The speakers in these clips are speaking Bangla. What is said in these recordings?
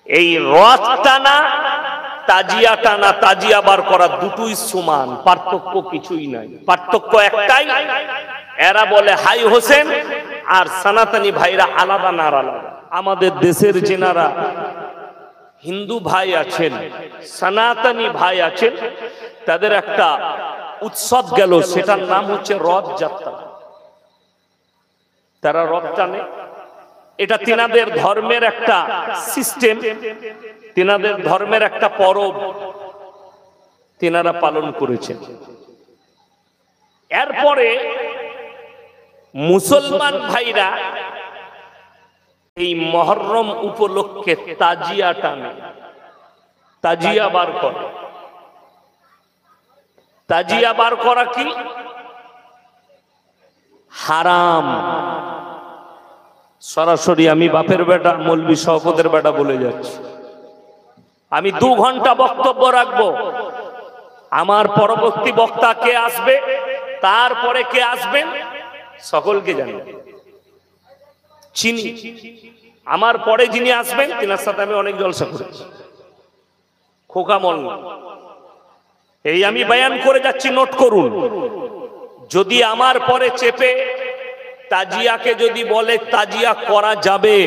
এই রথ টানা তাজিয়া টানা, তাজিয়া বার করা দুটোই সমান, পার্থক্য কিছুই নাই। পার্থক্য একটাই, এরা বলে হাই হোসেন আর সনাতনী ভাইরা আলাদা না আলাদা। আমাদের দেশের যেনারা হিন্দু ভাই আছেন, সনাতনী ভাই আছেন, তাদের একটা উৎসব গেল, সেটার নাম হচ্ছে রথ যাত্রা। তারা রথ টানে, এটা তিনাদের ধর্মের একটা সিস্টেম, তিনাদের ধর্মের একটা পরব তিনারা পালন করেছেন। এরপরে মুসলমান ভাইরা এই মহরম উপলক্ষে তাজিয়া টানে, তাজিয়া বার করে। তাজিয়া বার করা কি হারাম। সরাসরি আমি বাপের বেটা মৌলভী শওকতের বেটা বলে যাচ্ছি, আমি 2 ঘন্টা বক্তব্য রাখবো। আমার পরবর্তী বক্তা কে আসবে, তারপরে কে আসবেন, সকলকে জানি, চিনি। আমার পরে যিনি আসবেন তিনার সাথে আমি অনেক জলসা করেছি, খোকা মোল্লা। এই আমি বয়ান করে যাচ্ছি, নোট করুন। যদি আমার পরে চেপে তাজিয়াকে যদি বলে তাজিয়া করা যাবে,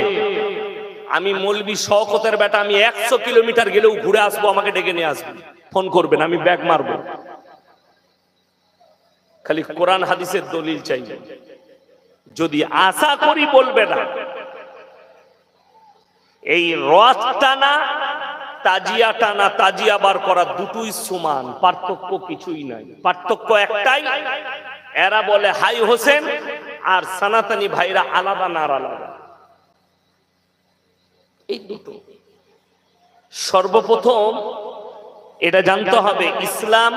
আমি মৌলভী শওকতের বেটা, আমি 100 কিলোমিটার গেলেও ঘুরে আসবো, আমাকে ডেকে নিয়ে আসবেন, ফোন করবেন, আমি ব্যাগ মারবো। খালি কোরআন হাদিসের দলিল চাই। যদি আশা করি বলবে না। এই রথ টানা তাজিয়া টানা, তাজিয়া বার করা দুটোই সমান, পার্থক্য কিছুই নাই। পার্থক্য একটাই, এরা বলে হাই হোসেন আর সনাতনী ভাইরা আলাদা না আলাদা। এই দুটো। সর্বপ্রথম এটা জানতে হবে, ইসলাম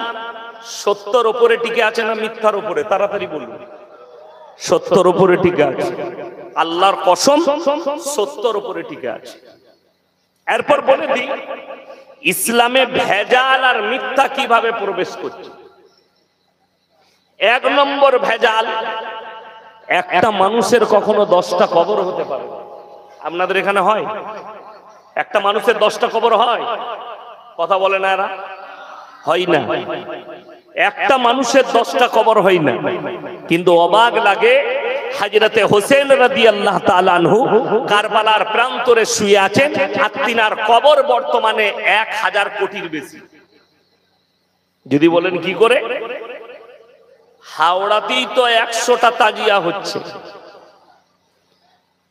সত্যের উপরে টিকে আছে না মিথ্যার উপরে? তাড়াতাড়ি বলুন। সত্যের উপরে টিকে আছে, আল্লাহর কসম সত্যের উপরে টিকে আছে। এরপর বলে দিই, ইসলামে ভেজাল আর মিথ্যা কিভাবে প্রবেশ করছে। 1 নম্বর ভেজাল, একটা মানুষের কখনো 10টা কবর হতে পারে। আপনাদের এখানে হয়? একটা মানুষের 10টা কবর হয়? কথা বলে না এরা, হয় না। একটা মানুষের 10টা কবর হয় না। কিন্তু অবাক লাগে, হযরতে হোসেন রাদিয়াল্লাহু তাআলা আনহু কারবালার প্রান্তরে শুয়ে আছেন, আর তিনার কবর বর্তমানে 1000 কোটির বেশি। যদি বলেন কি করে, হাওড়াতেই তো 100টা তাজিয়া হচ্ছে।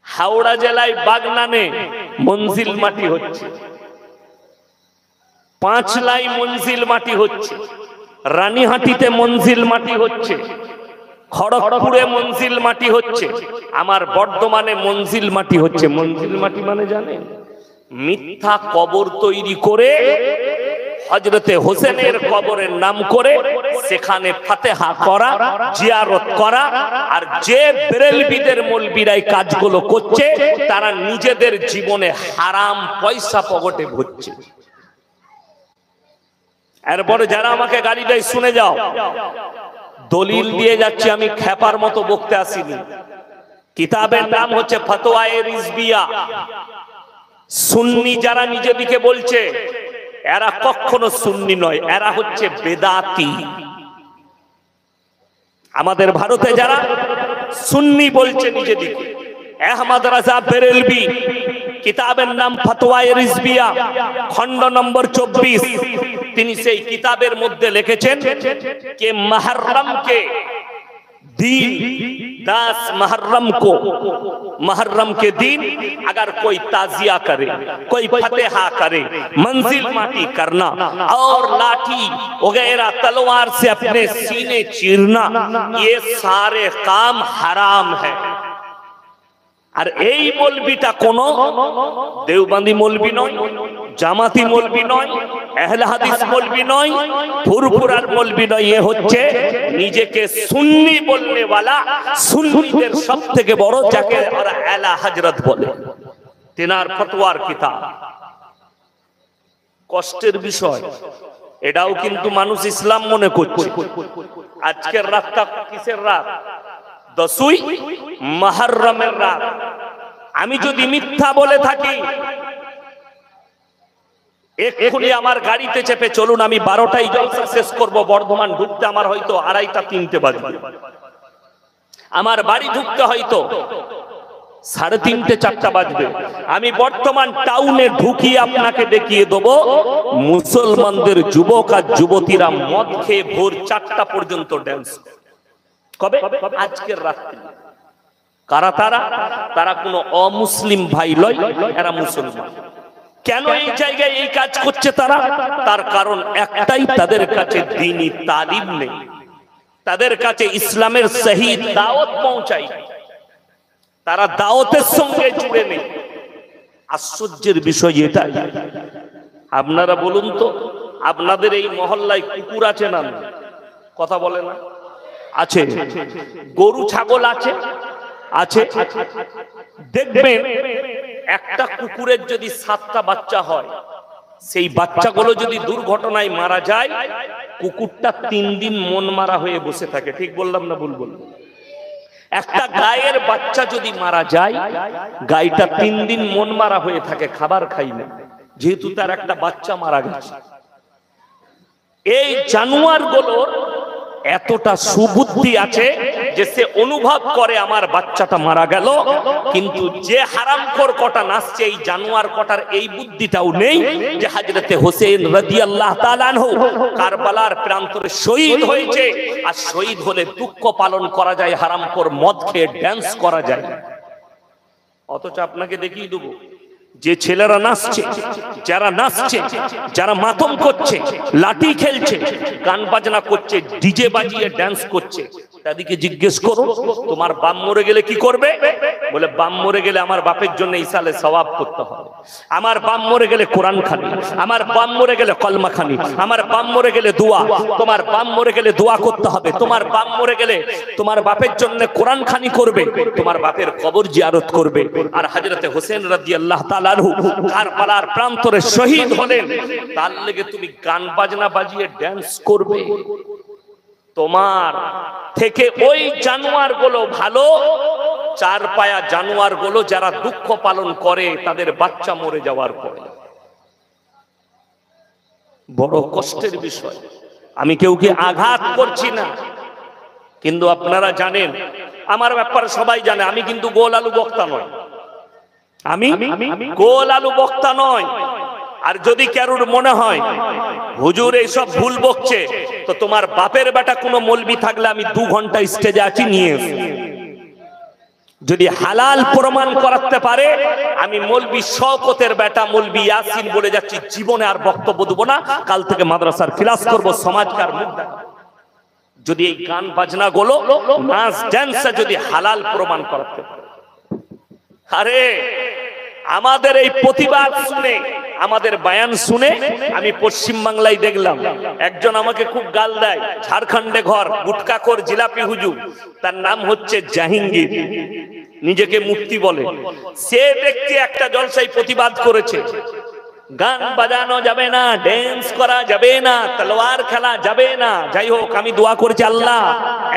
হাওড়া জেলায় বাগনানে মঞ্জিল মাটি হচ্ছে, 5 লাই মঞ্জিল মাটি হচ্ছে, রানীহাটিতে মঞ্জিল মাটি হচ্ছে, খড়গপুরে মঞ্জিল মাটি হচ্ছে, আমার বর্ধমানে মঞ্জিল মাটি হচ্ছে। মঞ্জিল মাটি মানে জানেন? মিথ্যা কবর তৈরি করে হযরতে হোসেনের কবরের নাম করে সেখানে ফাতেহা করা, জিয়ারত করা। আর যে বেরেলবিদের মৌলবীরাই কাজগুলো করছে, তারা নিজেদের জীবনে হারাম পয়সা পকেটে ভরছে। এরপরে যারা আমাকে গালি দেয়, শুনে যাও, দলিল দিয়ে যাচ্ছি, আমি খেপার মতো বকতে আসিনি। কিতাবের নাম হচ্ছে ফতোয়ায়ে রিজভিয়া। সুন্নি যারা নিজেদিকে বলছে, এরা কখনো সুন্নি নয়, এরা হচ্ছে বেদাতি। আমাদের ভারতে যারা সুন্নি বলছে নিজেদিকে, আহমদ রাজা বেরেলভি, কিতাবের নাম ফতোয়ায়ে রিজভিয়া, খণ্ড নম্বর 24। তিনি সেই কিতাবের মধ্যে লিখেছেন যে মুহররম के दिन 10 मुहर्रम के दिन अगर कोई ताजिया करे, कोई फतेहा करे, मंजिल माटी करना और लाठी वगैरह तलवार से अपने सीने चीरना, ये सारे काम हराम है। আর এই মৌলবীটা কোন দেওবন্দি মৌলবী নয়, জামাতি মৌলবী নয়, আহলে হাদিস মৌলবী নয়, ফুরফুরার মৌলবী নয়। এ হচ্ছে নিজেকে সুন্নি বলনে वाला, সুন্নিদের সবথেকে বড়, যাকে ওরা আলা হযরত বলে। তিনার ফতোয়ার কিতাব। কষ্টের বিষয়, এটাও কিন্তু মানুষ ইসলাম মনে করছে। আজকের রাতটা কিসের রাত? 10ই মুহররমের রাত। আমি যদি মিথ্যা বলে থাকি, এক্ষুনি আমার গাড়িতে চেপে চলুন, আমি 12টায় জলসা শেষ করব। বর্ধমান ঢুকতে আমার হয়তো 2:30 3টে বাজবে, আমার বাড়ি ঢুকতে হয়তো 3:30 4টা বাজবে। আমি বর্তমান টাউনে ঢুকিয়ে আপনাকে দেখিয়ে দেব মুসলমানদের যুবক আর যুবতীরা মদ খেয়ে ভোর 4টা পর্যন্ত ড্যান্স। কবে? আজকের রাত্রি। কারা তারা? তারা কোনো অমুসলিম ভাই লয়, এরা মুসলমান। কেন এই জায়গায় এই কাজ করছে তারা? তার কারণ একটাই, তাদের কাছে দ্বীনি তালিম নেই, তাদের কাছে ইসলামের সহি দাওয়াত পৌঁছায়, তারা দাওয়াতের সঙ্গে জুড়ে নেই। আশ্চর্যের বিষয় এটাই। আপনারা বলুন তো, আপনাদের এই মহল্লায় কুকুর আছে না? কথা বলে না? আছে। গরু ছাগল আছে? আছে। দেখবেন একটা কুকুরের যদি 7টা বাচ্চা হয়, সেই বাচ্চাগুলো যদি দুর্ঘটনায় মারা যায়, কুকুরটা 3 দিন মন মারা হয়ে বসে থাকে। ঠিক বললাম না ভুল বললাম? একটা গায়ের বাচ্চা যদি মারা যায়, গাইটা 3 দিন মন মারা হয়ে থাকে, খাবার খাই না, যেহেতু তার একটা বাচ্চা মারা গেছে। এই জানোয়ারগুলোর এতটা সুবুদ্ধি আছে যে সে অনুভব করে আমার বাচ্চাটা মারা গেল, কিন্তু যে হারামখোর কটা নাচছে, এই জানোয়ার কটার এই বুদ্ধিটাও নেই যে হযরতে হোসেন রাদিয়াল্লাহু তাআলা আনহু কারবালার প্রান্তরে শহীদ হয়েছে, আর শহীদ হলে দুঃখ পালন করা যায়, হারামখোর মদ খেয়ে ড্যান্স করা যায়। অথচ আপনাকে দেখিয়ে দেবো যে ছেলেরা নাচছে, যারা নাচছে, যারা মাতম করছে, লাঠি খেলছে, গান বাজনা করছে, ডিজে বাজিয়ে ড্যান্স করছে, তাদেরকে জিজ্ঞেস করো তোমার বাপ মরে গেলে কি করবে? বলে বাপ মরে গেলে আমার বাপের জন্য ইসালে সওয়াব করতে হবে, আমার বাপ মরে গেলে কোরআন খানি, আমার বাপ মরে গেলে কলমা খানি, আমার বাপ মরে গেলে দোয়া, তোমার বাপ মরে গেলে দোয়া করতে হবে, তোমার বাপ মরে গেলে তোমার বাপের জন্য কোরআন খানি করবে, তোমার বাপের কবর জিয়ারত করবে। আর হযরতে হোসেন রাদিয়াল্লাহু তাআলা আনহু কারবালার প্রান্তরে শহীদ হলেন, তার লেগে তুমি গান বাজনা বাজিয়ে ড্যান্স করবে? তোমার থেকে ওই জানোয়ার গুলো ভালো, 4 পায়া জানোয়ার গুলো যারা দুঃখ পালন করে তাদের বাচ্চা মরে যাওয়ার পরে। বড় কষ্টের বিষয়। আমি কেউকে আঘাত করছি না, কিন্তু আপনারা জানেন আমার ব্যাপারে সবাই জানে, আমি কিন্তু গোল আলু বক্তা নয়, আমি গোল আলু বক্তা নয়। আর যদি কারোর মনে হয় হুজুর এইসব ভুল বকছে, তো তোমার বাপের বেটা কোনো মৌলবি থাকলে আমি 2 ঘন্টা স্টেজে আছি, নিয়ে যদি হালাল প্রমাণ করাতে পারে, আমি মৌলবি শওকতের বেটা মৌলবি ইয়াসিন বলে যাচ্ছি, জীবনে আর বক্তব্য দেব না, কাল থেকে মাদ্রাসার ক্লাস করব, সমাজকার মুখ দেখাবো। যদি এই গান বাজনা গুলো, নাচ ড্যান্স যদি হালাল প্রমাণ করাতে পারে। আরে আমাদের এই প্রতিবাদ শুনে, আমাদের বয়ান শুনে আমি পশ্চিম বাংলায় দেখলাম একজন আমাকে খুব গাল দেয়, ঝাড়খণ্ডে ঘর, গুটকাখোর জিলাপি হুজুর, তার নাম হচ্ছে জাহাঙ্গীর, নিজেকে মুফতি বলে। সে ব্যক্তি একটা জলসায় প্রতিবাদ করেছে, গান বাজানো যাবে না, ড্যান্স করা যাবে না, তলোয়ার খেলা যাবে না। যাই হোক, আমি দোয়া করেছি আল্লাহ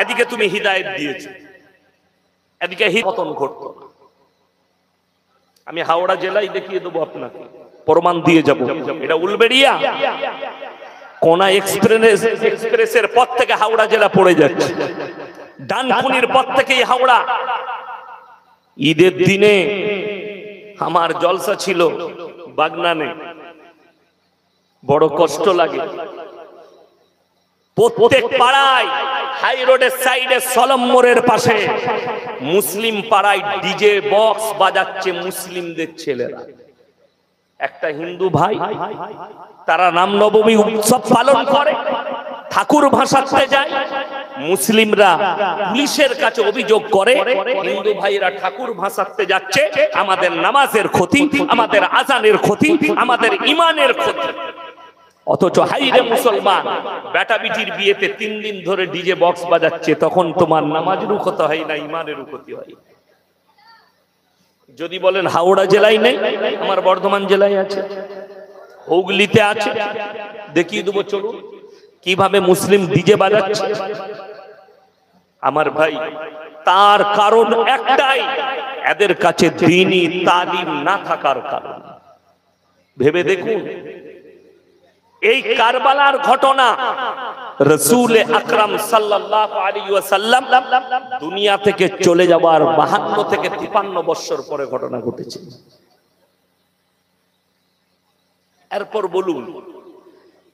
এদিকে তুমি হিদায়াত দিয়েছো, এদিকে পতন ঘটতো। আমি হাওড়া জেলায় দেখিয়ে দেবো আপনাকে, প্রমাণ দিয়ে যাব। এটা উলবেড়িয়া কোনা এক্সপ্রেসের পথ থেকে হাওড়া জেলা পড়ে যাচ্ছে, ডানকুনির পথ থেকেই হাওড়া। ঈদের দিনে আমার জলসা ছিল বাগনানে, বড় কষ্ট লাগে। প্রত্যেক পাড়ায়, হাই রোডের সাইডে, সলম মোড়ের পাশে মুসলিম পাড়ায় ডিজে বক্স বাজাচ্ছে মুসলিমদের ছেলেরা। একটা হিন্দু ভাই, তারা রামনবমী উৎসব পালন করে, ঠাকুর ভাসাতে যায়, মুসলিমরা পুলিশের কাছে অভিযোগ করে হিন্দু ভাইরা ঠাকুর ভাসাতে যাচ্ছে, আমাদের নামাজের ক্ষতি, আমাদের আজানের ক্ষতি, আমাদের ইমানের ক্ষতি। অথচ হাইরে মুসলমান, বেটা বিটির বিয়েতে 3 দিন ধরে ডিজে বক্স বাজাচ্ছে, তখন তোমার নামাজেরও ক্ষতি হয় না, ইমানেরও ক্ষতি হয়। যদি বলেন হাওড়া জেলায় নেই, আমার বর্ধমান জেলায় আছে, হুগলিতে আছে, দেখিয়ে দেবো চলুন কিভাবে মুসলিম ডিজে বাজাচ্ছে। আমার ভাই, তার কারণ একটাই, এদের কাছে দ্বীনি তালিম না থাকার কারণ। ভেবে দেখুন, এই কারবালার ঘটনা রাসূল আকরাম সাল্লাল্লাহু আলাইহি ওয়াসাল্লাম দুনিয়া থেকে চলে যাওয়ার 52 থেকে 53 বছর পরে ঘটনা ঘটেছে। এরপর বলুন,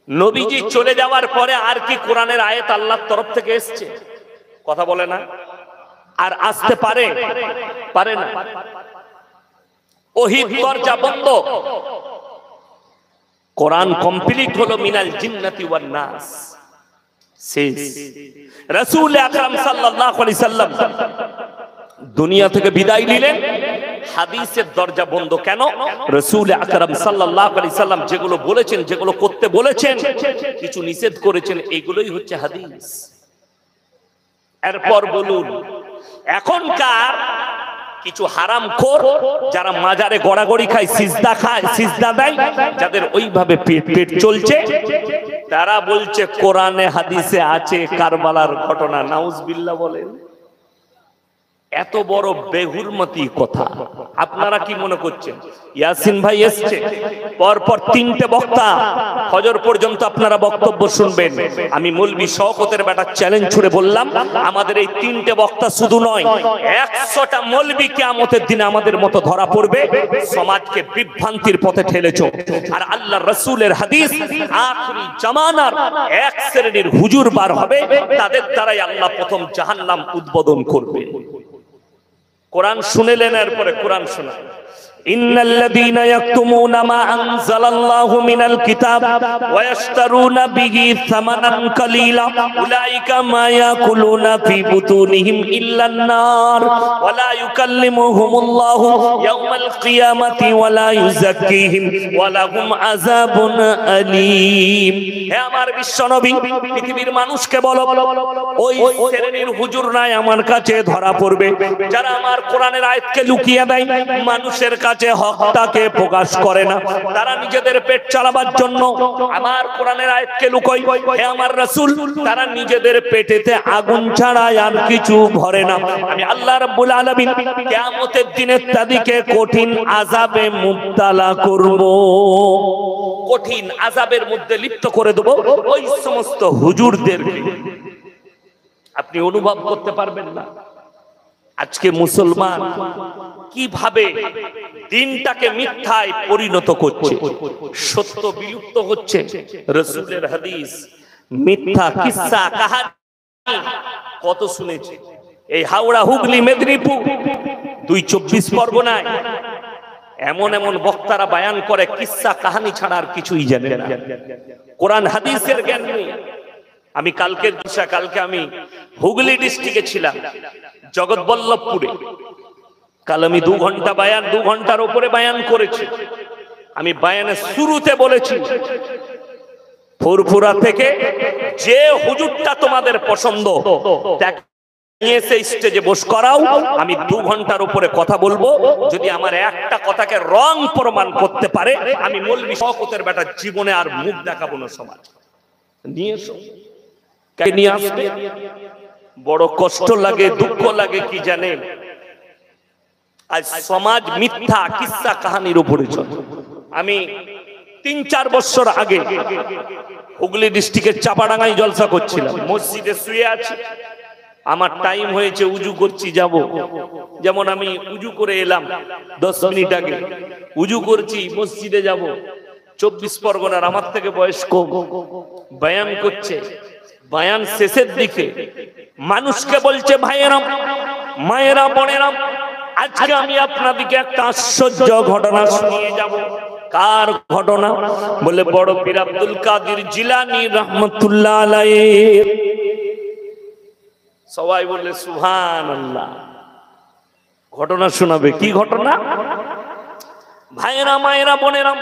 নবীজি চলে যাওয়ার পরে আর কি কোরআনের আয়াত আল্লাহর তরফ থেকে এসেছে? কথা বলে না। আর আসতে পারে? পারে না। ওহীর দরজা বন্ধ, কোরআন কমপ্লিট হলো মিনাল জিন্নাতি ওয়ান নাস। শেষ। রাসূল আকরাম সাল্লাল্লাহু আলাইহি সাল্লাম দুনিয়া থেকে বিদায় নিলেন, হাদিসের দরজা বন্ধ। কেন? রাসূল আকরাম সাল্লাল্লাহু আলাইহি সাল্লাম যেগুলো বলেছেন, যেগুলো করতে বলেছেন, কিছু নিষেধ করেছেন, এগুলোই হচ্ছে হাদিস। এরপর বলুন, এখনকার কিছু হারামখোর যারা মাজারে গড়াগড়ি খায়, সিজদা দেয়, যাদের ওইভাবে পেট চলছে, তারা বলছে কোরআনে হাদিসে আছে কারবালার ঘটনা। নাউজুবিল্লাহ বলেন। এত বড় বেহুরমতি কথা আপনারা কি মনে করছেন? ইয়াসিন ভাই এসছে, পরপর 3টে বক্তা, ফজর পর্যন্ত আপনারা বক্তব্য শুনবেন। আমি মৌলভী শওকতের বেটা চ্যালেঞ্জ ছুড়ে বললাম, আমাদের এই 3টে বক্তা শুধু নয়, 100টা মৌলভী কিয়ামতের দিনে আমাদের মতো ধরা পড়বে, সমাজকে বিভ্রান্তির পথে ঠেলেছো। আর আল্লাহর রাসূলের হাদিস, আখিরি জামানার এক শ্রেণীর হুজুর বার হবে, তাদের দ্বারাই আল্লাহ প্রথম জাহান্নাম উদ্বোধন করবে। কোরআন শুনেলেন, এরপরে কোরআন শোনা। ইন্নাল্লাযীনা ইয়াকতুমুনা মা আনজালাল্লাহু মিনাল কিতাব ওয়া ইয়াশতারুনা বিহি সামানান কালীলা উলাইকা মা ইয়াকুলুনা ফি বুতুনিহিম ইল্লান নার ওয়া লা ইউকাল্লিমুহুমুল্লাহু ইয়াওমাল কিয়ামাতি ওয়া লা ইউযাক্কিহিম ওয়া লাহুম আযাবুন আলীম। হে আমার বিশ্বনবী, পৃথিবীর মানুষকে বলো, ওই শ্রেণীর হুজুররাই আমার কাছে ধরা পড়বে যারা আমার কোরআনের আয়াতকে লুকিয়ে দেয়, মানুষের কাছে হকটাকে প্রকাশ করে না। তারা নিজেদের পেট চালাবার জন্য আমার কোরআনের আয়াতকে লুকোয়। হে আমার রাসূল, তারা নিজেদের পেটেতে আগুন ছাড়া আর কিছু ভরে না। আমি আল্লাহ রাব্বুল আলামিন কিয়ামতের দিনে তাদেরকে কঠিন আযাবে মুবতালা করব, কঠিন আযাবের মধ্যে লিপ্ত করে দেব ওই সমস্ত হুজুরদেরকে। আপনি অনুভব করতে পারবেন না আজকে মুসলমান কিভাবে দিনটাকে মিথ্যায় পরিণত করছে, সত্য বিলুপ্ত হচ্ছে। রাসূলের হাদিস মিথ্যা, কিসসা, কাহিনী কত শুনেছে। এই হাওড়া, হুগলি, মেদিনীপুর, 224 পরগনায় এমন এমন বক্তারা বায়ান করে, কিসসা কাহিনী ছাড়া আর কিছুই জানে না, কোরআন হাদিসের জ্ঞান নেই। আমি কালকে আমি হুগলি ডিস্ট্রিক্টে ছিলাম, জগৎবল্লভপুরে। কাল আমি 2 ঘন্টা বায়ান, 2 ঘন্টার উপরে বায়ান করেছি। আমি বায়ানের শুরুতে বলেছি, ফুরফুরা থেকে যে হুজুরটা তোমাদের পছন্দ তাকে নিয়ে এসে স্টেজে বস করাও, আমি 2 ঘন্টার উপরে কথা বলবো। যদি আমার একটা কথাকে রং প্রমাণ করতে পারে, আমি মৌলভী শওকতের বেটা জীবনে আর মুখ দেখাবো না। সমাজ নিয়ে এসো, কে নিয়ে আসবে? বড় কষ্ট লাগে, দুঃখ লাগে কি জানেন? আজ সমাজ মিথ্যা কিসসা কাহিনীর উপরে চলে। আমি 3-4 বছর আগে হুগলি ডিস্ট্রিক্টের চাপাডাঙ্গায় জলসা করছিলাম, মসজিদে শুয়ে আছি, আমার টাইম হয়েছে, উজু করছি, যাব। যেমন আমি উজু করে এলাম 10 মিনিট আগে, উজু করছি, মসজিদে যাব। 24 পরগনার, আমার থেকে বয়স কম, বয়ান করছে। বয়ান শেষের দিকে মানুষকে বলছে, ভাইয়েরা, মায়েরা, বোনেরা, আজকে আমি আপনাদেরকে একটা আশ্চর্য ঘটনা শুনিয়ে যাব। কার ঘটনা? বলে বড় পীর আব্দুল কাদের জিলানী রাহমাতুল্লাহ আলাইহি। সবাই বলে সুবহানাল্লাহ। ঘটনা শোনাবে। কি ঘটনা? ভাইয়েরা, মায়েরা, বোনেরা,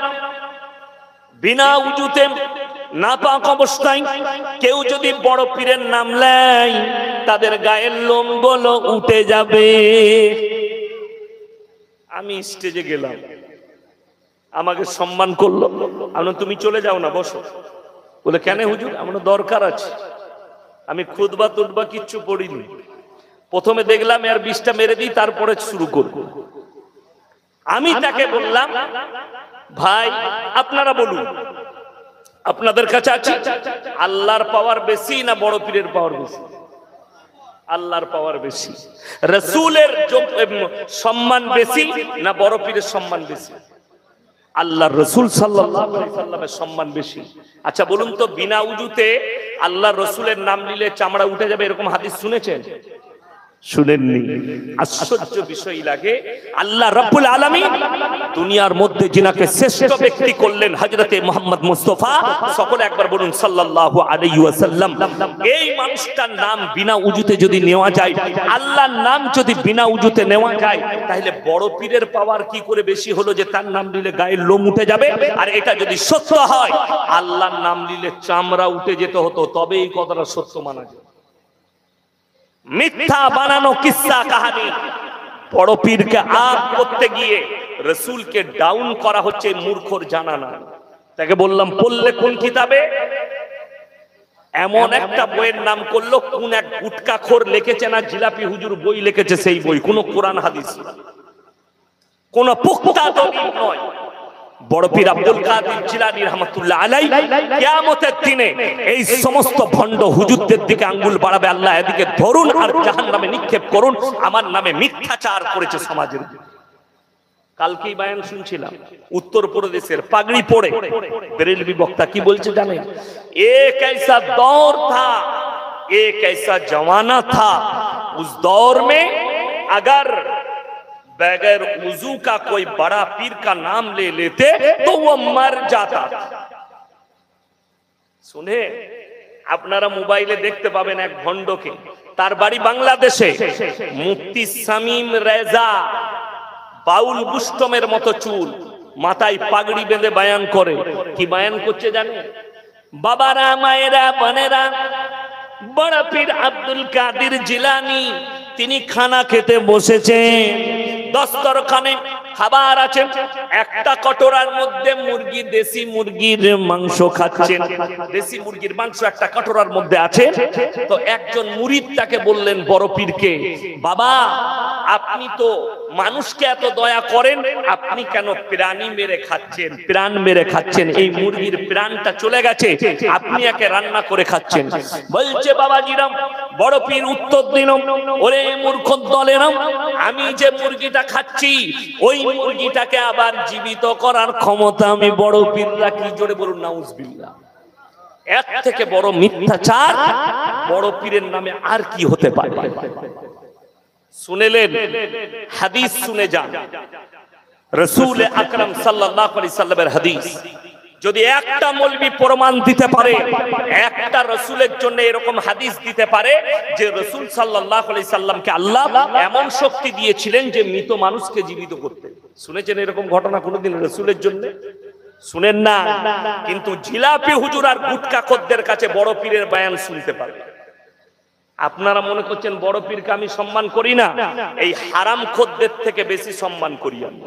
বিনা উজুতে নাপাক অবস্থায় কেউ যদি বড় পীরের নাম নেয়, তাদের গায়ের লোমগুলো উঠে যাবে। আমি স্টেজে গেলাম, আমাকে সম্মান করলো। আমরা, তুমি চলে যাও না, বসো। বলে কেন হুজুর? আমার দরকার আছে। আমি খুতবা তুতবা কিচ্ছু পড়িনি। প্রথমে দেখলাম এর 20টা মেরে দিই, তারপরে শুরু করব। আমি তাকে বললাম, ভাই আপনারা বলুন, আপনাদের কাছে আছে? আল্লাহর পাওয়ার বেশি না বড় পীরের পাওয়ার বেশি? আল্লাহর পাওয়ার বেশি। রাসূলের সম্মান বেশি না বড় পীরের সম্মান বেশি? আল্লাহর রাসূল সাল্লাল্লাহু আলাইহি সাল্লামের সম্মান বেশি। আচ্ছা বলুন তো, বিনা উযুতে আল্লাহর রাসূলের নাম নিলে চামড়া উঠে যাবে, এরকম হাদিস শুনেছেন? শুনেননি? আশ্চর্য বিষয় লাগে, আল্লাহ রাব্বুল আলামিন দুনিয়ার মধ্যে যিনাকে শ্রেষ্ঠ ব্যক্তি করলেন হযরতে মুহাম্মদ মুস্তাফা, সকলে একবার বলুন সাল্লাল্লাহু আলাইহি ওয়াসাল্লাম। এই মানুষটার নাম বিনা উযুতে যদি নেওয়া যায়, আল্লাহর নাম যদি বিনা উযুতে নেওয়া যায়, তাহলে বড় পীরের পাওয়ার কি করে বেশি হলো যে তার নাম নিলে গায়ের লোম উঠে যাবে? আর এটা যদি সত্য হয়, আল্লাহর নাম নিলে চামড়া উঠে যেতে হতো, তবে এই কথাটা সত্য মানা যায়। মিথ্যা বানানো কিসসা কাহানি, বড় পীরকে আপ করতে গিয়ে রাসূলকে ডাউন করা হচ্ছে, মূর্খর জানা না। তাকে বললাম পড়লে কোন কিতাবে? এমন একটা বইয়ের নাম করলো, কোন এক গুটকাখোর লিখেছে না জিলাপি হুজুর বই লিখেছে, সেই বই কোন কোরআন হাদিস, কোন পুখতা দলিল নয়। বড় পীর আব্দুল কাদের জিলানী রাহমাতুল্লাহ আলাইহি কিয়ামতের দিনে এই সমস্ত ভণ্ড হুজুরদের দিকে আঙ্গুল বাড়াবে, আল্লাহ এদিকে ধরুন আর জাহান্নামে নিক্ষেপ করুন, আমার নামে মিথ্যাচার করেছে সমাজের। কালকেই বয়ান শুনছিলাম, উত্তরপ্রদেশের পাগড়ি পরে বেরেলভি বক্তা কি বলছে জানেন? एक ऐसा दौर था, एक ऐसा जमाना था, उस दौर में अगर बगैर वुजू का कोई बड़ा पीर का नाम ले लेते तो वो मर जाता। শুনে আপনারা মোবাইলে দেখতে পাবেন এক ভণ্ডকে, তার বাড়ি বাংলাদেশে, মুফতি শামীম রেজা, বাউল বুষ্টমের মতো চুল, মাথায় পাগড়ি বেঁধে বয়ান করে। কি বয়ান করছে জানেন? বাবারা, মায়েরা, বোনেরা, বড় পীর আব্দুল কাদের জিলানী তিনি খানা খেতে বসেছেন, দস্তরখানে খাবার আছে, একটা কটোরার মধ্যে মুরগি, দেশি মুরগির মাংস খাচ্ছেন, দেশি মুরগির মাংস একটা কটোরার মধ্যে আছে। তো একজন মুরিদ তাকে বললেন বড় পীরকে, বাবা আপনি তো মানুষকে এত দয়া করেন, আপনি কেন প্রাণী মেরে খাচ্ছেন? প্রাণ মেরে খাচ্ছেন, এই মুরগির প্রাণটা চলে গেছে, আপনি একে রান্না করে খাচ্ছেন। বলছে বাবাজিরাম, বড় পীর উত্তর দিল, ওরে মূর্খ দলেরাম, আমি যে মুরগিটা খাচ্ছি ওই মুরগিটাকে আবার জীবিত করার ক্ষমতা আমি বড় পীর রাখি। জোরে বলুন নাউজুবিল্লাহ। এর থেকে বড় মিথ্যাচার বড় পীরের নামে আর কি হতে পারে? শুনেলেন? হাদিস শুনে যান, রাসূল আকরাম সাল্লাল্লাহু আলাইহি সাল্লামের হাদিস। যদি একটা মৌলবি প্রমাণ দিতে পারে, একটা রাসূলের জন্য এরকম হাদিস দিতে পারে যে রাসূল সাল্লাল্লাহু আলাইহি সাল্লামকে আল্লাহ এমন শক্তি দিয়েছিলেন যে মৃত মানুষকে জীবিত করতে। শুনেছেন এরকম ঘটনা কোনোদিন রাসূলের জন্য? শুনেন না, কিন্তু জিলাপি হুজুর আর গুটকাখোরদের কাছে বড় পীরের বয়ান শুনতে পারে। আপনারা মনে করছেন বড় পীরকে আমি সম্মান করি না? এই হারামখোরদের থেকে বেশি সম্মান করি আমি,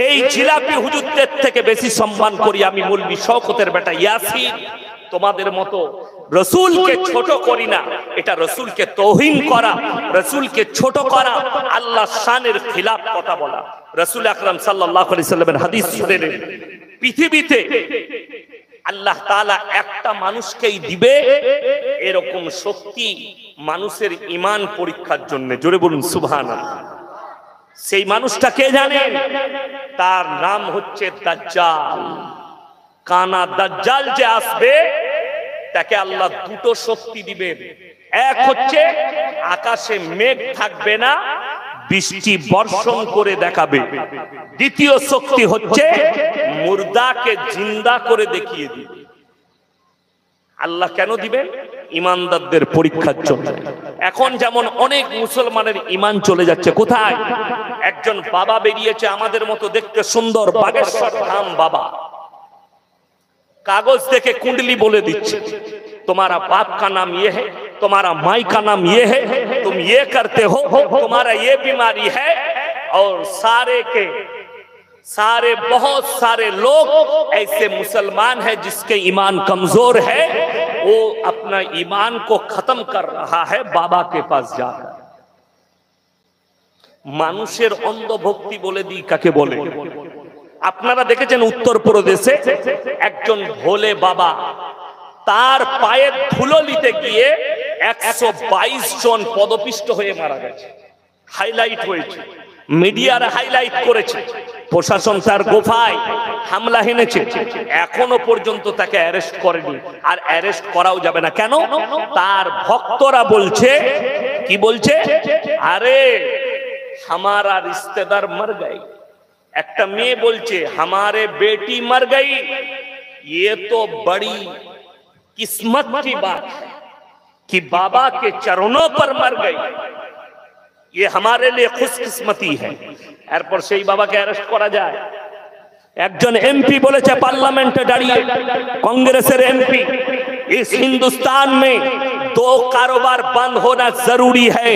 এই জিলাপি হুজুরদের থেকে বেশি সম্মান করি আমি মৌলভী শওকতের বেটা ইয়াসিন। তোমাদের মতো রাসূলকে ছোট করি না, এটা রাসূলকে তাওহীন করা, রাসূলকে ছোট করা, আল্লাহর শানের খিলাফ কথা বলা। রাসূল আকরাম সাল্লাল্লাহু আলাইহি সাল্লামের হাদিস শুনেন, পৃথিবীতে আল্লাহ তাআলা একটা মানুষকেই দিবে এরকম শক্তি মানুষের ঈমান পরীক্ষার জন্য। জোরে বলুন সুবহানাল্লাহ। সেই মানুষটা কে জানেন? তার নাম হচ্ছে দাজ্জাল। কানা দাজ্জাল যে আসবে তাকে আল্লাহ দুটো শক্তি দিবেন। এক হচ্ছে আকাশে মেঘ থাকবে না, বৃষ্টি বর্ষণ করে দেখাবে। দ্বিতীয় শক্তি হচ্ছে মুর্দাকে জিন্দা করে দেখিয়ে দিবে। আল্লাহ কেন দিবেন? ইমানদারদের পরীক্ষার জন্য। এখন যেমন অনেক মুসলমানের ইমান চলে যাচ্ছে, কোথায়? একজন বাবা বেরিয়েছে আমাদের মতো দেখতে সুন্দর, বাগেশ্বর ধাম বাবা, কাগজ দেখে কুंडली बोले दिच्छे, तुम्हारा बाप का नाम ये है, तुम्हारा माई का नाम ये है, तुम ये करते हो, तुम्हारा ये बीमारी है। और सारे के सारे बहुत सारे लोग ऐसे मुसलमान हैं जिसके ईमान कमजोर है, वो अपना ईमान को खत्म कर रहा है बाबा के पास जाकर। মানুষের অন্ধভক্তি বলে দিই কাকে বলে? আপনারা দেখেছেন উত্তরপ্রদেশে একজন ভোলে বাবা তার পায়ের ধুলো নিতে গিয়ে 122 জন পদপিষ্ট হয়ে মারা গেছে। হাইলাইট হয়েছে, মিডিয়ার হাইলাইট করেছে, প্রশাসন তার গোফায় হামলা হেনেছে, এখনো পর্যন্ত তাকে অ্যারেস্ট করেনি, আর অ্যারেস্ট করাও যাবে না। কেন? তার ভক্তরা বলছে, কি বলছে, আরে হামারা রিশতেদার মর গয়ে। একটা মেয়ে বলছে হামারে বেটি মর গই, ये तो बड़ी किस्मत की बात है कि बाबा के चरणों पर मर गई, ये हमारे लिए खुशकिस्मती है। এরপর সেই বাবাকে অ্যারেস্ট করা যায়। একজন एमपी বলেছে পার্লামেন্টে দাঁড়িয়ে, कांग्रेसের एमपी, इस हिंदुस्तान में दो कारोबार बंद होना जरूरी है,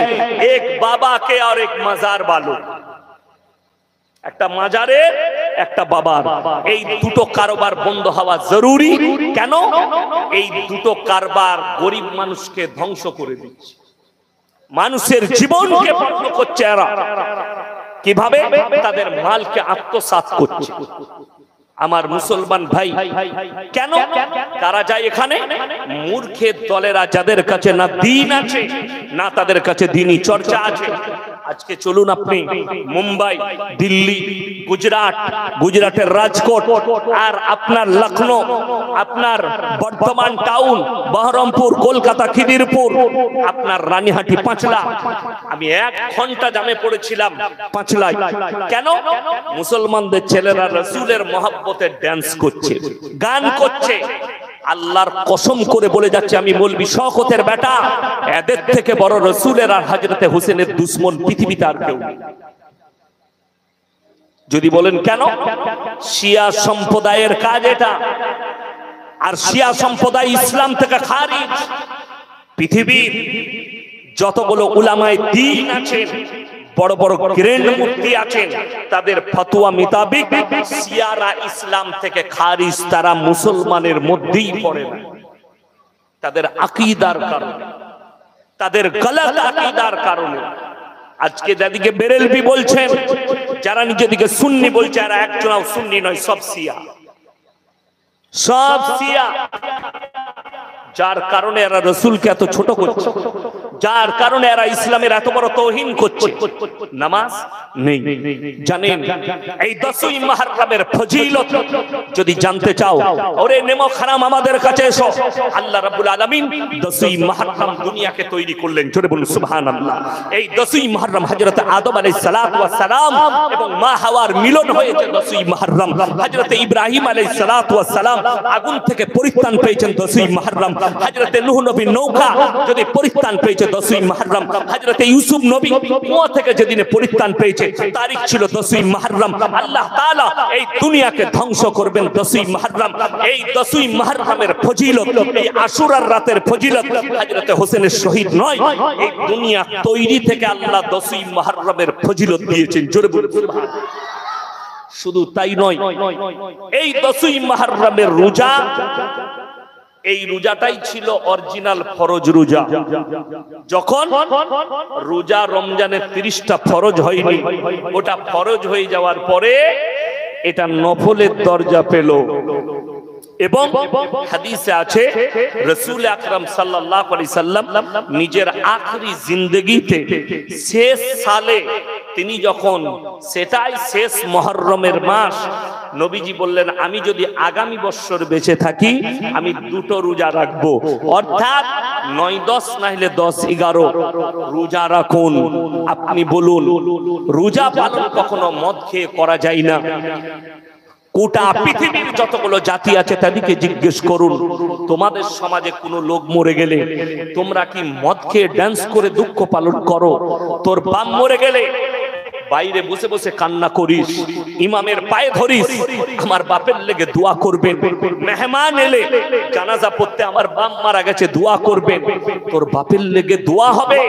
एक बाबा के और एक मजार वालों। একটা মাজারের, একটা বাবার, এই দুটো কারবার বন্ধ হওয়া জরুরি। কেন? এই দুটো কারবার গরিব মানুষকে ধ্বংস করে দিচ্ছে, মানুষের জীবনকে বন্ধ করছে। এরা কিভাবে? তাদের মালকে আত্মসাৎ করছে। আমার মুসলমান ভাই, কেন তারা যায় এখানে? মূর্খের দলেরা, যাদের কাছে না দিন আছে না তাদের কাছে দিনই চর্চা আছে। আজকে চলুন আপনি মুম্বাই, দিল্লি, গুজরাট, গুজরাটের রাজকোট, আর আপনার লখনৌ, আপনার বর্ধমান টাউন, বহরমপুর, কলকাতা, খিদিরপুর, আপনার রানীহাটি, পাঁচলা। আমি 1 ঘন্টা জামে পড়েছিলাম পাঁচলায়। কেন? মুসলমানদের ছেলেরা রসুলের মহব্বতে ড্যান্স করছে, গান করছে। আল্লাহর কসম করে বলে যাচ্ছে, আমি মৌলভী শওকতের বেটা, এদের থেকে বড় রসুলের আর হযরতে হোসেনের দুশমন পৃথিবীতে আর কেউ নেই। যদি বলেন কেন? শিয়া সম্প্রদায়ের কাজ এটা, আর শিয়া সম্প্রদায় ইসলাম থেকে খারিজ। পৃথিবীর যতগুলো উলামায়ে দ্বীন আছেন, বড় বড় গ্র্যান্ড মুফতি আছেন, তাদের ফতোয়া মোতাবেক শিয়ারা ইসলাম থেকে খারিজ। তারা মুসলমানের মধ্যেই পড়ে না, তাদের আকীদার কারণে, তাদের গলত আকীদার কারণে। আজকে যাদিকে বেরেলভি বলছেন, যারা নিজেদিকে সুন্নি বলছে, এরা একজনও সুন্নি নয়, সব শিয়া, সব শিয়া। যার কারণে এরা রসুলকে এত ছোট করছে, যার কারণে এরা ইসলামের এত বড় তৌহিন করছে। নামাজ নেই। জানেন এই 10ই মুহররমের ফজিলত যদি জানতে চাও, ওরে নেমো খারাম আমাদের কাছে এসো। আল্লাহ রাব্বুল আলামিন 10ই মুহররম দুনিয়াকে তৈরি করলেন, জোরে বলুন সুবহানাল্লাহ। এই 10ই মুহররম হযরত আদম আলাইহিস সালাতু ওয়াস সালাম এবং মা হাওয়ার মিলন হয়েছে 10ই মুহররম। হযরত ইব্রাহিম আলাইহিস সালাতু ওয়াস সালাম আগুন থেকে পরিত্রাণ পেয়েছেন 10ই মুহররম। হযরতে নূহ নবী নৌকা যদি পরিত্রাণ পেয়েছে 10ই মুহররম। হযরতে ইউসুফ নবী কুয়া থেকে যেদিনে পরিত্রাণ পেয়েছে, তারিখ ছিল 10ই মুহররম। আল্লাহ তাআলা এই দুনিয়াকে ধ্বংস করবেন 10ই মুহররম। এই 10ই মুহররমের ফজিলত, এই আশুরার রাতের ফজিলত হযরতে হোসেনের শহীদ নয়, এই দুনিয়া তৈরি থেকে আল্লাহ 10ই মুহররমের ফজিলত দিয়েছেন, জোরে বলুন সুবহানাল্লাহ। শুধু তাই নয়, এই 10ই মুহররমের রোজা, এই রোজাটাই ছিল অরিজিনাল ফরজ রোজা। যখন রোজা রমজানের 30টা ফরজ হয়নি, ওটা ফরজ হয়ে যাওয়ার পরে এটা নফলের দরজা পেল। এবং হাদিসে আছে রাসূল আকরাম সাল্লাল্লাহু আলাইহি সাল্লাম নিজের আখেরি জিন্দেগিতে শেষ সালে তিনি যখন, সেটাই শেষ মুহররমের মাস, নবীজি বললেন আমি যদি আগামী বছর বেঁচে থাকি আমি 2টো রোজা রাখবো, অর্থাৎ 9-10 না হলে 10-11 রোজা রাখুন। আপনি বলুন, রোজা পালন কখনো মদ খেয়ে করা যায় না? গোটা পৃথিবীর যতগুলো জাতি আছে তাদেরকে জিজ্ঞেস করুন, তোমাদের সমাজে কোনো লোক মরে গেলে তোমরা কি মদ খেয়ে ড্যান্স করে দুঃখ পালন করো? তোর বাপ মরে গেলে বাইরে বসে বসে কান্না করিস, ইমামের পায়ে ধরিস, আমার বাপের লেগে দোয়া করবেন। মেহমান এলে জানাজা পড়তে, আমার বাপ মারা গেছে দোয়া করবেন, তোর বাপের লেগে দোয়া হবে।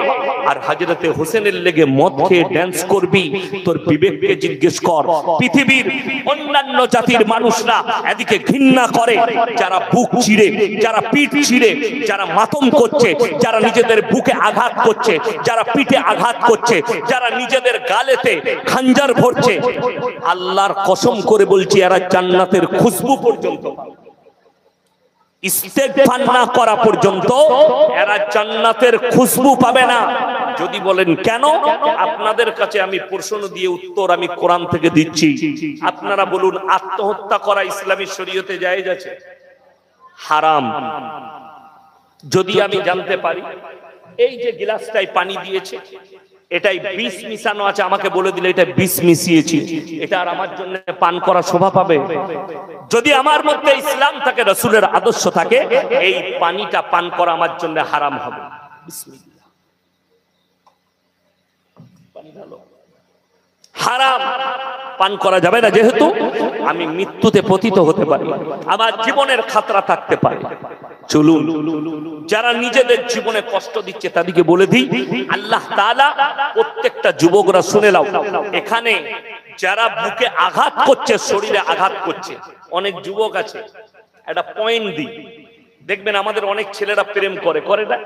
আর হযরতে হোসেনের লেগে মদ খেয়ে ড্যান্স করবি? তোর বিবেককে জিজ্ঞেস কর। পৃথিবীর অন্যান্য জাতির মানুষরা এদিকে ঘৃণা করে, যারা বুক চিড়ে, যারা পিঠ চিড়ে, যারা মাতম করছে, যারা নিজেদের বুকে আঘাত করছে, যারা পিঠে আঘাত করছে, যারা নিজেদের গালেতে পেটে খাঞ্জার ভরছে, আল্লাহর কসম করে বলছি এরা জান্নাতের খুশবু পর্যন্ত ইস্তেগফার না করা পর্যন্ত এরা জান্নাতের খুশবু পাবে না। যদি বলেন কেন, আপনাদের কাছে আমি প্রশ্ন দিয়ে উত্তর আমি কোরআন থেকে দিচ্ছি। আপনারা বলুন, আত্মহত্যা করা ইসলামী শরীয়তে জায়েজ আছে? হারাম। যদি আমি জানতে পারি এই যে গ্লাসটাই পানি দিয়েছে এটাই বিষ মিশানো আছে, আমাকে বলে দিলে এটা বিষ মিশিয়েছি, এটা আর আমার জন্য পান করা শোভা পাবে? যদি আমার মধ্যে ইসলাম থাকে, রাসূলের আদর্শ থাকে, এই পানিটা পান করা আমার জন্য হারাম হবে। বিসমিল্লাহ। পানি ঢালো। হারাম, পান করা যাবে না, যেহেতু আমি মৃত্যুতে পতিত হতে পারি, আমার জীবনের খাতরা থাকতে পারে। চলুন, যারা নিজেদের জীবনে কষ্ট দিচ্ছে তাদেরকে বলে দিই, আল্লাহ তাআলা প্রত্যেকটা যুবকরা শুনে নাও, এখানে যারা বুকে আঘাত করছে, শরীরে আঘাত করছে, অনেক যুবক আছে, একটা পয়েন্ট দিই, দেখবেন আমাদের অনেক ছেলেরা প্রেম করে না?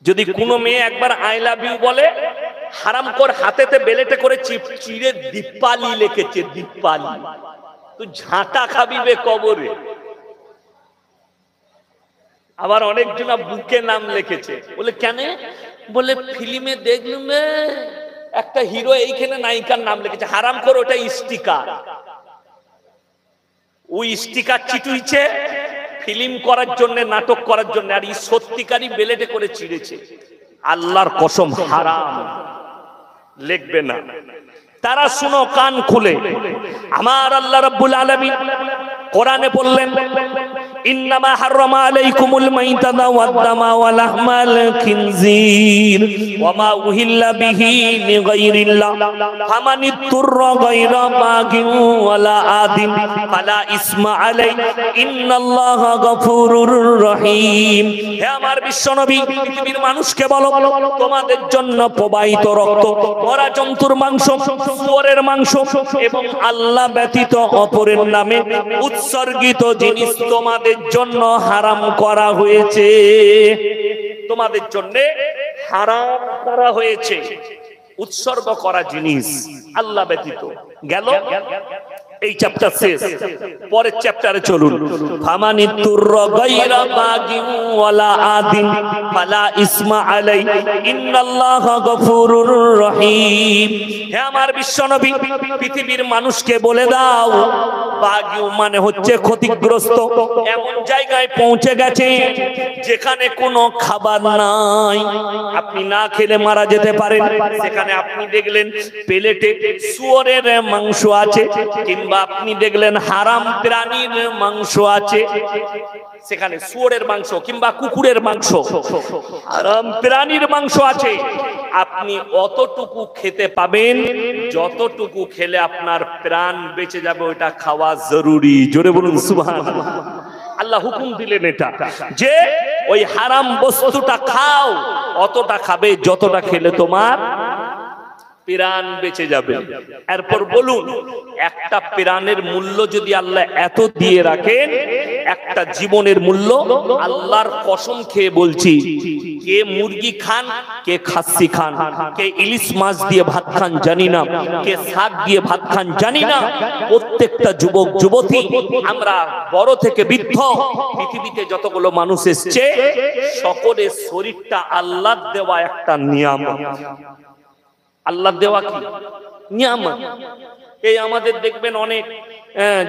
যদি কোনো মেয়ে একবার আই লাভ ইউ বলে, হারামখোর হাতেতে বেলেটে করে চিড়ে দীপালি লিখেছে, দীপালি। তুই ঝাঁটা খাবি বে কবরে। আবার অনেকজন বুকে নাম লিখেছে, বলে কেন? বলে ফিল্মে দেখলুম একটা হিরো এইখানে নায়িকার নাম লিখেছে। হারামখোর, ওটা স্টিকার। ওই স্টিকার চিটুইছে ফিল্ম করার জন্য, নাটক করার জন্য, আর এই সত্যিকারই বেলেটে করে চিড়েছে। আল্লাহর কসম, হারাম, লিখবে না। তারা শুনো কান খুলে, আমার আল্লাহ রাব্বুল আলামিন কোরআনে বললেন, ইন্নামা হাররামা আলাইকুমুল মাইতাতা ওয়াদ-দামা ওয়া লাহমাল খিনজির ওয়া মা উহিল্লা বিহি লিগাইরিল্লাহ ফামান ইত্তুররা গায়রা বাগিন ওয়ালা আদিন ফালা ইসমা আলাই ইন্নাল্লাহা গফুরুর রহিম। হে আমার বিশ্বনবী, পৃথিবীর মানুষকে বলো, তোমাদের জন্য প্রবাহিত রক্ত, মরা জন্তুর মাংস, শুয়োরের মাংস এবং আল্লাহ ব্যতীত অপরের নামে উৎসর্গিত জিনিস তোমাদের জন্য হারাম করা হয়েছে। তোমাদের জন্য হারাম করা হয়েছে উৎসর্গ করা জিনিস আল্লাহ ব্যতীত। গেল এই চ্যাপ্টার শেষ, পরের চ্যাপ্টারে চলুন। ফামানিতুররা গায়রা বাগিন ওয়ালা আদিন ফালা ইসমা আলাই ইন্নাল্লাহা গফুরুর রহিম। হে আমার বিশ্বনবী, পৃথিবীর মানুষকে বলে দাও, বাগিউ মানে হচ্ছে ক্ষতিগ্রস্ত, এমন জায়গায় পৌঁছে গেছে যেখানে কোনো খাবার নাই, আপনি না খেলে মারা যেতে পারেন। সেখানে আপনি দেখলেন প্লেটে শুয়োরের মাংস আছে, কিংবা আপনি দেখলেন হারাম প্রাণীর মাংস আছে, সেখানে শুয়োরের মাংস কিংবা কুকুরের মাংস, হারাম প্রাণীর মাংস আছে, আপনি অতটুকু খেতে পাবেন যতটুকু খেলে আপনার প্রাণ বেঁচে যাবে, ওটা খাওয়া জরুরি। জোরে বলুন সুবহানাল্লাহ। আল্লাহ হুকুম দিলেন এটা, যে ওই হারাম বস্তুটা খাও, অতটা খাবে যতটা খেলে তোমার প্রাণ বেঁচে যাবে। এরপর বলুন, একটা প্রাণের মূল্য যদি আল্লাহ এত দিয়ে রাখেন, একটা জীবনের মূল্য, আল্লাহর কসম খেয়ে বলছি, কে মুরগি খান, কে খাসি খান, কে ইলিশ মাছ দিয়ে ভাত খান জানি না, কে শাক দিয়ে ভাত খান জানি না, প্রত্যেকটা যুবক যুবতী, আমরা বড় থেকে বৃদ্ধ, পৃথিবীতে যতগুলো মানুষ এসছে, সকলের শরীরটা আল্লাহর দেওয়া একটা নিয়ামত। আল্লাহ দেওয়া কি নিয়ামত। এই আমাদের দেখবেন অনেক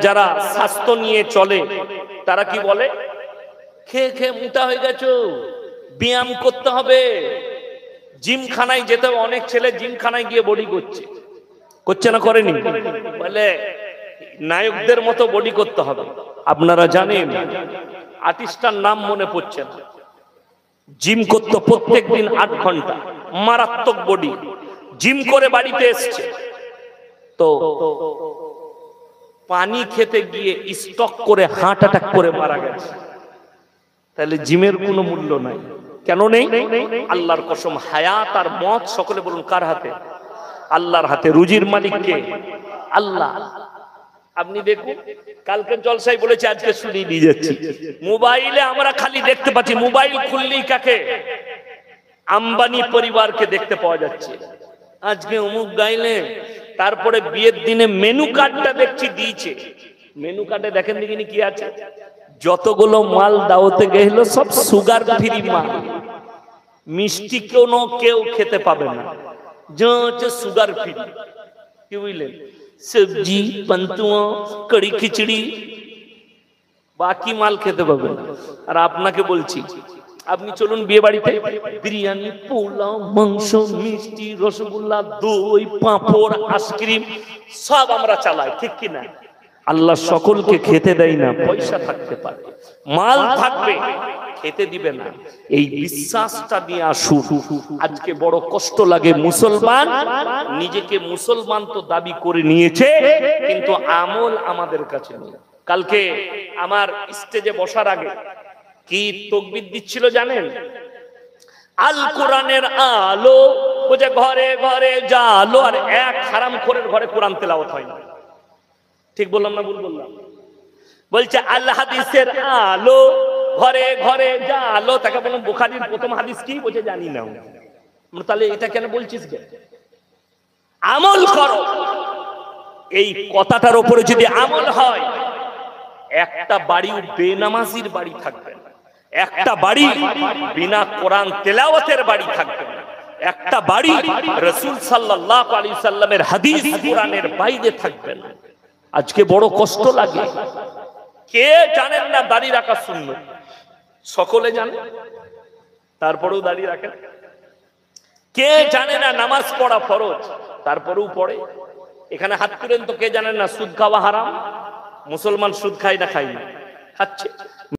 যারা স্বাস্থ্য নিয়ে চলে, তারা কি বলে, খেয়ে খেয়ে মোটা হয়ে গেছো, ব্যায়াম করতে হবে, জিমখানায় যেতে হবে। অনেক ছেলে জিমখানায় গিয়ে বডি করছে না, করেনি? বলে নায়কদের মতো বডি করতে হবে। আপনারা জানেন, আর্টিস্টার নাম মনে পড়ছে না, জিম করতে প্রত্যেকদিন 8 ঘন্টা, মারাত্মক বডি, জিম করে বাড়িতে এসছে, তো পানি খেতে গিয়ে স্টক করে হার্ট অ্যাটাক করে মারা গেছে। তাহলে জিমের কোনো মূল্য নাই। কেন নেই? আল্লাহর কসম, হায়াত আর মত সকলে বলুন কার হাতে? আল্লাহর হাতে। রুজির মালিক কে? আল্লাহ। আপনি দেখুন, কালকে জলসায় বলেছে, আজকে শুনিয়ে নিয়ে যাচ্ছি, মোবাইলে আমরা খালি দেখতে পাচ্ছি, মোবাইল খুললেই কাকে? আম্বানি পরিবারকে দেখতে পাওয়া যাচ্ছে। আজকে অমুক গাইলে, তারপরে বিয়ের দিনে মেনু কার্ডটা দেখছি দিয়েছে, মেনু কার্ডে দেখেন দেখিনি কি আছে, যতগুলো মাল দাওতে গেল সব সুগার ফ্রি মাল, মিষ্টি কেউ খেতে পাবে না, যা হচ্ছে সুগার ফ্রি। কি বুঝলেন? সবজি, পান্তুয়া, কড়ি খিচড়ি, বাকি মাল খেতে পাবে না। আর আপনাকে বলছি, আপনি চলুন বিয়ে বাড়িতে, বিরিয়ানি, পোলাও, মাংস, মিষ্টি, রসগোল্লা, দই, পাঁপড়, আইসক্রিম সব আমরা চালাই, ঠিক কিনা? আল্লাহ সকলকে খেতে দেয় না, পয়সা থাকতে পারে, মাল থাকবে, খেতে দিবে না। এই বিশ্বাসটা নিয়ে আসুন। আজকে বড় কষ্ট লাগে, মুসলমান নিজেকে মুসলমান তো দাবি করে নিয়েছে, কিন্তু আমল আমাদের কাছে নেই। কালকে আমার স্টেজে বসার আগে কি তাকবীর দিচ্ছিল জানেন? আল কোরআনের আলো, বুঝে ঘরে ঘরে জালো, আর এক হারামখোরের ঘরে কোরআন তেলাওয়াত হয় না। ঠিক বললাম না ভুল বললাম? বলছে আল হাদিসের আলো, ঘরে ঘরে জালো। তাকে বললাম বুখারীর প্রথম হাদিস কি? বলছে জানি না। তাহলে এটা কেন বলছিস? আমল করো। এই কথাটার উপরে যদি আমল হয়, একটা বাড়ি বেনামাজির বাড়ি থাকবে না, একটা বাড়ি বিনা কোরআন তেলাওয়াতের বাড়ি থাকবে না, একটা বাড়ি রাসূল সাল্লাল্লাহু আলাইহি সাল্লামের হাদিস কোরআনের বাইরে থাকবে না। আজকে বড় কষ্ট লাগে। কে জানেন না দাড়ি রাখা সুন্নাত? সকলে জানে, তারপরেও দাড়ি রাখেন। কে জানে না নামাজ পড়া ফরজ, তারপরেও পড়ে। এখানে হাত তুলেন তো কে জানেন না সুদ খাওয়া হারাম? মুসলমান সুদ খায় না? খায় না, খাচ্ছে।